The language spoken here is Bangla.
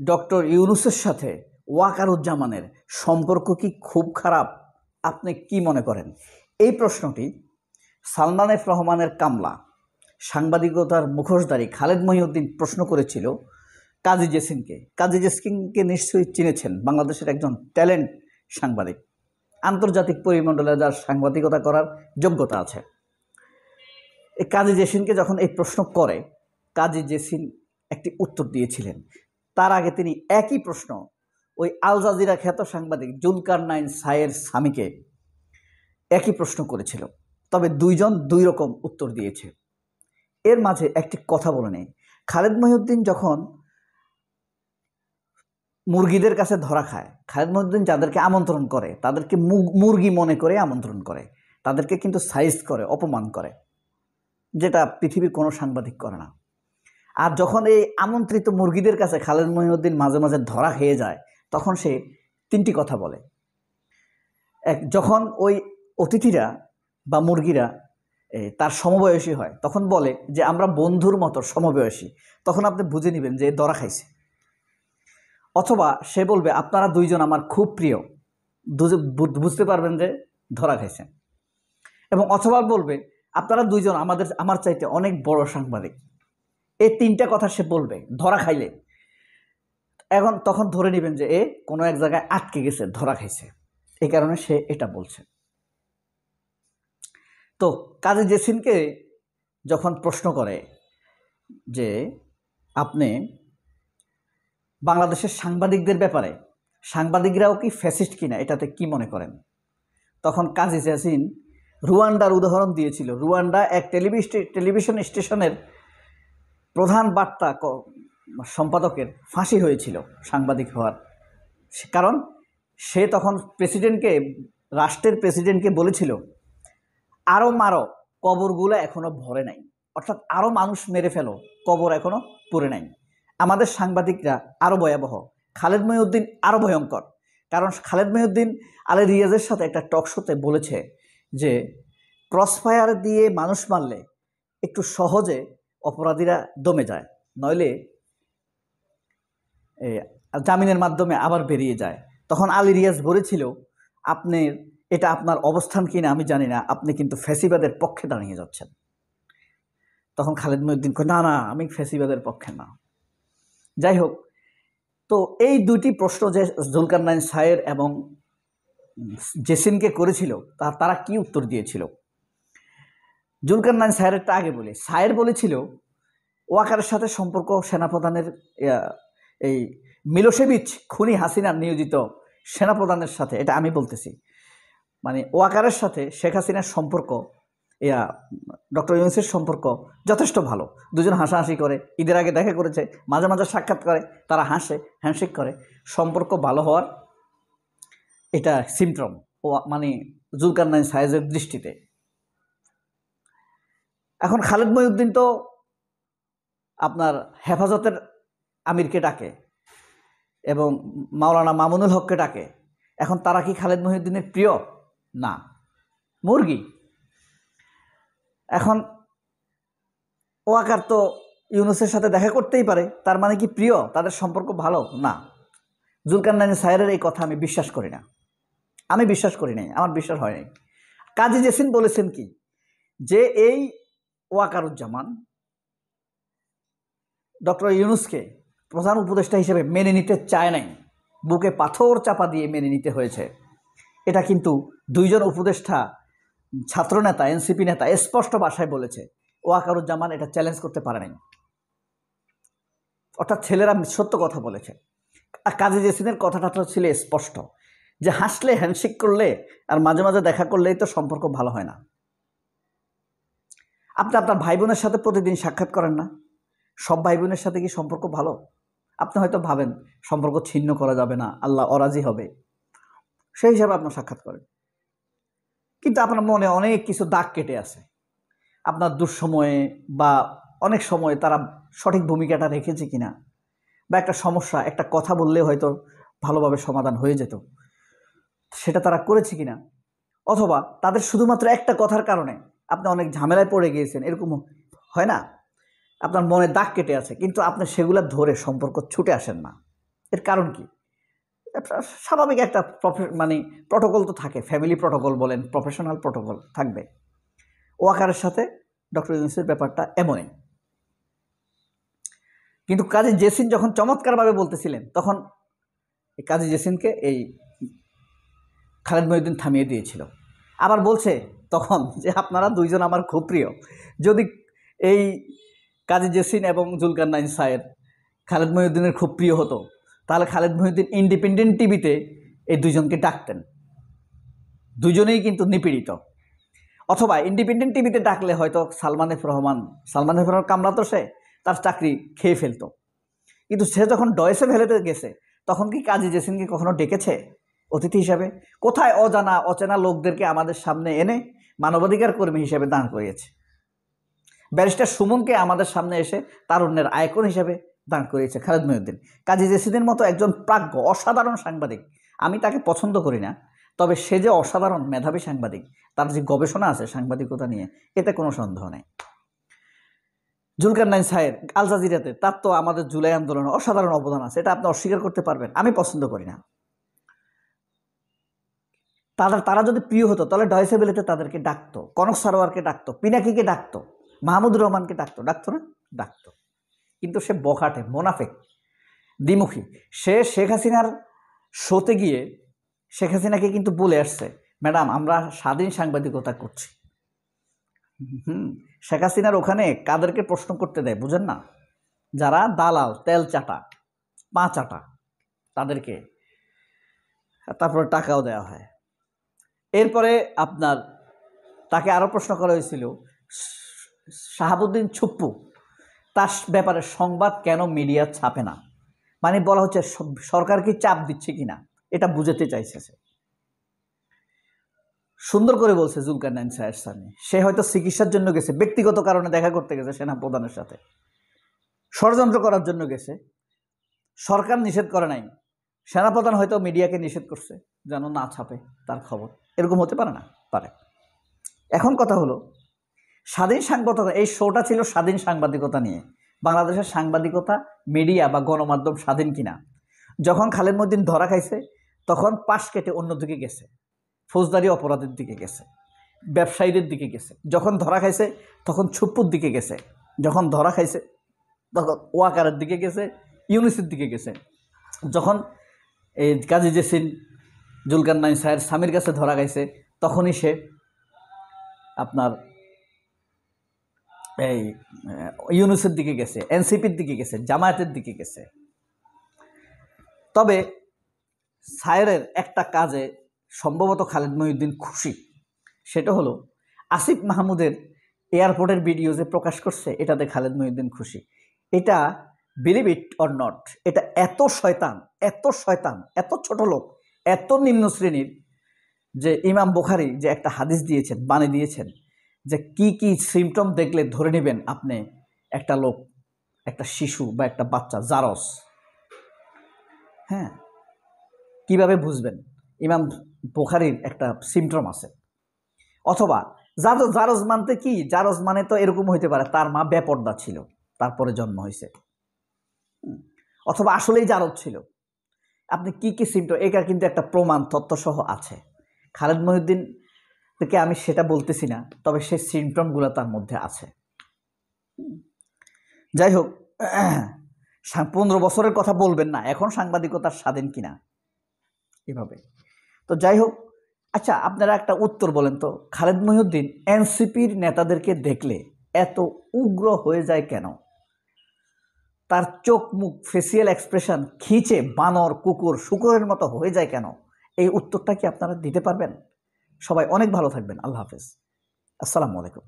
ডক্টর ইউনূসের সাথে ওয়াকারুজ্জামানের সম্পর্ক কি খুব খারাপ? আপনি কি মনে করেন? এই প্রশ্নটি সালমান এফ রহমানের কামলা সাংবাদিকতার মুখোশধারী খালেদ মহিউদ্দিন প্রশ্ন করেছিল কাজী জেসিনকে। কাজী জেসিনকে নিশ্চয়ই চিনেছেন, বাংলাদেশের একজন ট্যালেন্ট সাংবাদিক, আন্তর্জাতিক পরিমণ্ডলে যার সাংবাদিকতা করার যোগ্যতা আছে। এই কাজী জেসিনকে যখন এই প্রশ্ন করে, কাজী জেসিন একটি উত্তর দিয়েছিলেন। তার আগে তিনি একই প্রশ্ন ওই আল জাজিরা খ্যাত সাংবাদিক জুলকারনাইন সায়ের স্বামীকে একই প্রশ্ন করেছিল, তবে দুইজন দুই রকম উত্তর দিয়েছে। এর মাঝে একটি কথা বলে নেই, খালেদ মহিউদ্দিন যখন মুরগিদের কাছে ধরা খায়, খালেদ মহিউদ্দিন যাদেরকে আমন্ত্রণ করে তাদেরকে মুরগি মনে করে আমন্ত্রণ করে, তাদেরকে কিন্তু সাইজ করে, অপমান করে, যেটা পৃথিবীর কোনো সাংবাদিক করে না। আর যখন এই আমন্ত্রিত মুরগিদের কাছে খালেদ মহিউদ্দিন মাঝে মাঝে ধরা খেয়ে যায়, তখন সে তিনটি কথা বলে। যখন ওই অতিথিরা বা মুরগিরা তার সমবয়সী হয়, তখন বলে যে আমরা বন্ধুর মতো সমবয়সী, তখন আপনি বুঝে নেবেন যে ধরা খাইছে। অথবা সে বলবে আপনারা দুইজন আমার খুব প্রিয়, বুঝতে পারবেন যে ধরা খাইছেন। এবং অথবা বলবে আপনারা দুইজন আমার চাইতে অনেক বড় সাংবাদিক। এই তিনটা কথা সে বলবে ধরা খাইলে। এখন তখন ধরে নেবেন যে এ কোনো এক জায়গায় আটকে গেছে, ধরা খাইছে, এই কারণে সে এটা বলছে। তো কাজী জেসিনকে যখন প্রশ্ন করে যে আপনি বাংলাদেশের সাংবাদিকদের ব্যাপারে, সাংবাদিকরাও কি ফ্যাসিস্ট কিনা, এটাতে কি মনে করেন, তখন কাজী জেসিন রুয়ান্ডার উদাহরণ দিয়েছিল। রুয়ান্ডা এক টেলিভিশন স্টেশনের প্রধান বার্তা সম্পাদকের ফাঁসি হয়েছিল সাংবাদিক হওয়ার কারণ। সে তখন রাষ্ট্রের প্রেসিডেন্টকে বলেছিল আরও মারো, কবরগুলো এখনো ভরে নাই, অর্থাৎ আরও মানুষ মেরে ফেলো, কবর এখনো পড়ে নাই। আমাদের সাংবাদিকরা আরও ভয়াবহ, খালেদ মহিউদ্দিন আরও ভয়ঙ্কর। কারণ খালেদ মহিউদ্দিন আলী রিয়াজের সাথে একটা টক শোতে বলেছে যে ক্রসফায়ার দিয়ে মানুষ মারলে একটু সহজে অপরাধীরা দমে যায়, নইলে জামিনের মাধ্যমে আবার বেরিয়ে যায়। তখন আলী রিয়াজ বলেছিল এটা আপনার অবস্থান কিনা আমি জানি না, আপনি কিন্তু ফ্যাসিবাদের পক্ষে দাঁড়িয়ে যাচ্ছেন। তখন খালেদ মহিউদ্দিন কয় না না, আমি ফ্যাসিবাদের পক্ষে না। যাই হোক, তো এই দুটি প্রশ্ন যে জুলকারনাইন সায়ের এবং জেসিনকে করেছিল, তারা কি উত্তর দিয়েছিল? জুলকারনাইন সায়েরটা আগে বলি। সায়ের বলেছিল ওয়াকারের সাথে সম্পর্ক সেনাপ্রধানের, এই মিলোসেভিচ খুনি হাসিনার নিয়োজিত সেনাপ্রধানের সাথে, এটা আমি বলতেছি, মানে ওয়াকারের সাথে শেখ হাসিনার সম্পর্ক, ডক্টর ইউনূসের সম্পর্ক যথেষ্ট ভালো। দুজন হাসাহাসি করে, ঈদের আগে দেখা করেছে, মাঝে মাঝে সাক্ষাৎ করে, তারা হাসে, হ্যান্ডশেক করে, সম্পর্ক ভালো হওয়ার এটা সিমটম মানে জুলকারনাইন সায়েরের দৃষ্টিতে। এখন খালেদ মহিউদ্দিন তো আপনার হেফাজতের আমিরকে ডাকে এবং মাওলানা মামুনুল হককে ডাকে। এখন তারা কি খালেদ মহিউদ্দিনের প্রিয়? না, মুরগি। এখন ওয়াকার তো ইউনূসের সাথে দেখা করতেই পারে, তার মানে কি প্রিয়, তাদের সম্পর্ক ভালো? না। জুলকারনাইন সায়েরের এই কথা আমি বিশ্বাস করি না, আমি বিশ্বাস করি নাই, আমার বিশ্বাস হয় নাই। কাজী জেসিন বলেছেন কি যে এই ওয়াকারুজ্জামান ডক্টর ইউনূসকে প্রধান উপদেষ্টা হিসেবে মেনে নিতে চায় নাই, বুকে পাথর চাপা দিয়ে মেনে নিতে হয়েছে। এটা কিন্তু দুইজন উপদেষ্টা, ছাত্রনেতা, এনসিপি নেতা স্পষ্ট ভাষায় বলেছে। ওয়াকারুজ্জামান এটা চ্যালেঞ্জ করতে পারে নাই, অর্থাৎ ছেলেরা সত্য কথা বলেছে। আর কাজী জেসিনের কথাটা তো ছিল স্পষ্ট যে হাসলে, হ্যান্ডশেক করলে আর মাঝে মাঝে দেখা করলেই তো সম্পর্ক ভালো হয় না। আপনি আপনার ভাই বোনের সাথে প্রতিদিন সাক্ষাৎ করেন না? সব ভাই বোনের সাথে কি সম্পর্ক ভালো? আপনি হয়তো ভাবেন সম্পর্ক ছিন্ন করা যাবে না, আল্লাহ অরাজি হবে, সেই হিসাবে আপনার সাক্ষাৎ করেন, কিন্তু আপনার মনে অনেক কিছু দাগ কেটে আছে। আপনার দুঃসময়ে বা অনেক সময় তারা সঠিক ভূমিকাটা রেখেছে কিনা, বা একটা সমস্যা, একটা কথা বললে হয়তো ভালোভাবে সমাধান হয়ে যেত, সেটা তারা করেছে কিনা, অথবা তাদের শুধুমাত্র একটা কথার কারণে আপনি অনেক ঝামেলায় পড়ে গিয়েছেন, এরকম হয় না? আপনার মনে দাগ কেটে আছে, কিন্তু আপনি সেগুলো ধরে সম্পর্ক ছুটে আসেন না। এর কারণ কি? স্বাভাবিক একটা মানে প্রটোকল তো থাকে, ফ্যামিলি প্রটোকল বলেন, প্রফেশনাল প্রটোকল থাকবে। ওয়াকারের সাথে ডক্টর ইউনূসের ব্যাপারটা এমনই। কিন্তু কাজী জেসিন যখন চমৎকারভাবে বলতেছিলেন, তখন কাজী জেসিনকে এই খালেদ মহিউদ্দিন থামিয়ে দিয়েছিল। আবার বলছে তখন যে আপনারা দুইজন আমার খুব প্রিয়, যদি এই কাজী জেসিন এবং জুলকারনাইন স্যার খালেদ মহিউদ্দিনের খুব প্রিয় হতো, তাহলে খালেদ মহিউদ্দিন ইন্ডিপেন্ডেন্ট টিভিতে এই দুইজনকে ডাকতেন। দুজনেই কিন্তু নিপীড়িত। অথবা ইন্ডিপেন্ডেন্ট টিভিতে ডাকলে হয়তো সালমান এফ রহমান কামড়াতো, সে তার চাকরি খেয়ে ফেলতো। কিন্তু সে যখন ডয়েসে ভেলেতে গেছে, তখন কি কাজী জেসিনকে কখনো ডেকেছে অতিথি হিসাবে? কোথায় অচেনা লোকদেরকে আমাদের সামনে এনে মানবাধিকার কর্মী হিসেবে দাঁড় করিয়েছে। ব্যারিস্টার সুমনকে আমাদের সামনে এসে তারুণ্যের আইকন হিসেবে দাঁড় করিয়েছে খালেদ মহিউদ্দিন। কাজী জেসিনের মতো একজন প্রাজ্ঞ অসাধারণ সাংবাদিক, আমি তাকে পছন্দ করি না, তবে সে যে অসাধারণ মেধাবী সাংবাদিক, তার যে গবেষণা আছে সাংবাদিকতা নিয়ে, এতে কোনো সন্দেহ নেই। জুলকারনাইন সাহেব আল জাজিরাতে, তার তো আমাদের জুলাই আন্দোলনে অসাধারণ অবদান আছে, এটা আপনি অস্বীকার করতে পারবেন? আমি পছন্দ করি না। তারা যদি প্রিয় হতো তাহলে ডয়েসে ভেলেতে তাদেরকে ডাকতো, কনক সারোয়ারকে ডাকতো, পিনাকিকে ডাকতো, মাহমুদুর রহমানকে ডাকতো না? ডাকতো। কিন্তু সে বখাটে, মোনাফেক, দ্বিমুখী। সে শেখ হাসিনার শোতে গিয়ে শেখ হাসিনাকে কিন্তু বলে আসছে, ম্যাডাম আমরা স্বাধীন সাংবাদিকতা করছি। শেখ হাসিনার ওখানে কাদেরকে প্রশ্ন করতে দেয় বুঝেন না? যারা দালাল, তেল চাটা, পা চাটা, তাদেরকে, তারপরে টাকাও দেওয়া হয়। এরপরে আপনার তাকে আরও প্রশ্ন করা হয়েছিল শাহাবুদ্দিন ছুপ্পু, তার ব্যাপারে সংবাদ কেন মিডিয়া ছাপে না? মানে বলা হচ্ছে সরকার কি চাপ দিচ্ছে কিনা, এটা বুঝাতে চাইছে। সুন্দর করে বলছে জুলকারনাইন স্যারের সামনে, সে হয়তো চিকিৎসার জন্য গেছে, ব্যক্তিগত কারণে দেখা করতে গেছে সেনা প্রধানের সাথে, ষড়যন্ত্র করার জন্য গেছে, সরকার নিষেধ করে নাই, সেনাপ্রধান হয়তো মিডিয়াকে নিষেধ করছে যেন না ছাপে তার খবর, এরকম হতে পারে না? পারে। এখন কথা হলো স্বাধীন সাংবাদিকতা, এই শোটা ছিল স্বাধীন সাংবাদিকতা নিয়ে, বাংলাদেশের সাংবাদিকতা, মিডিয়া বা গণমাধ্যম স্বাধীন কিনা। যখন খালেদ মহিউদ্দিন ধরা খাইছে, তখন পাশ কেটে অন্যদিকে গেছে, ফৌজদারি অপরাধের দিকে গেছে, ব্যবসায়ীদের দিকে গেছে। যখন ধরা খাইছে তখন ছুপ্পুর দিকে গেছে, যখন ধরা খাইছে তখন ওয়াকারের দিকে গেছে, ইউনূসের দিকে গেছে। যখন এই কাজী জেসিন, জুলকারনাইন স্যার স্বামীর কাছে ধরা খাইছে, তখনই সে আপনার এই ইউনূসের দিকে গেছে, এনসিপির দিকে গেছে, জামায়াতের দিকে গেছে। তবে স্যারের একটা কাজে সম্ভবত খালেদ মহিউদ্দিন খুশি, সেটা হলো আসিফ মাহমুদের এয়ারপোর্টের ভিডিও যে প্রকাশ করছে, এটাতে খালেদ মহিউদ্দিন খুশি। এটা বিলিভ ইট অর নট, এটা এত শয়তান, এত ছোট লোক, এত নিম্ন শ্রেণীর, যে ইমাম বুখারী যে একটা হাদিস দিয়েছেন, বাণী দিয়েছেন, যে কি কি সিমটম দেখলে ধরে নেবেন আপনি একটা লোক, একটা শিশু বা একটা বাচ্চা জারস, হ্যাঁ, কিভাবে বুঝবেন? ইমাম বুখারীর একটা সিমটম আছে। অথবা জারজ মানতে কি, জারজ মানে তো এরকম হইতে পারে তার মা বেপর্দা ছিল, তারপরে জন্ম হয়েছে, অথবা আসলেই জারজ ছিল। আপনি কি কি সিমটম, এটা কিন্তু একটা প্রমাণ তথ্যসহ আছে। খালেদ মহিউদ্দিন থেকে আমি সেটা বলতেছি না, তবে সেই সিমটমগুলো তার মধ্যে আছে। যাই হোক, 15 বছরের কথা বলবেন না, এখন সাংবাদিকতার স্বাধীন কিনা এভাবে। তো যাই হোক, আচ্ছা আপনারা একটা উত্তর বলেন তো, খালেদ মহিউদ্দিন এনসিপির নেতাদেরকে দেখলে এত উগ্র হয়ে যায় কেন? তার চোখ মুখ ফেসিয়াল এক্সপ্রেশন খিঁচে বানর, কুকুর, শুকুরের মতো হয়ে যায় কেন? এই উত্তরটা কি আপনারা দিতে পারবেন? সবাই অনেক ভালো থাকবেন। আল্লাহ হাফেজ, আসসালামু আলাইকুম।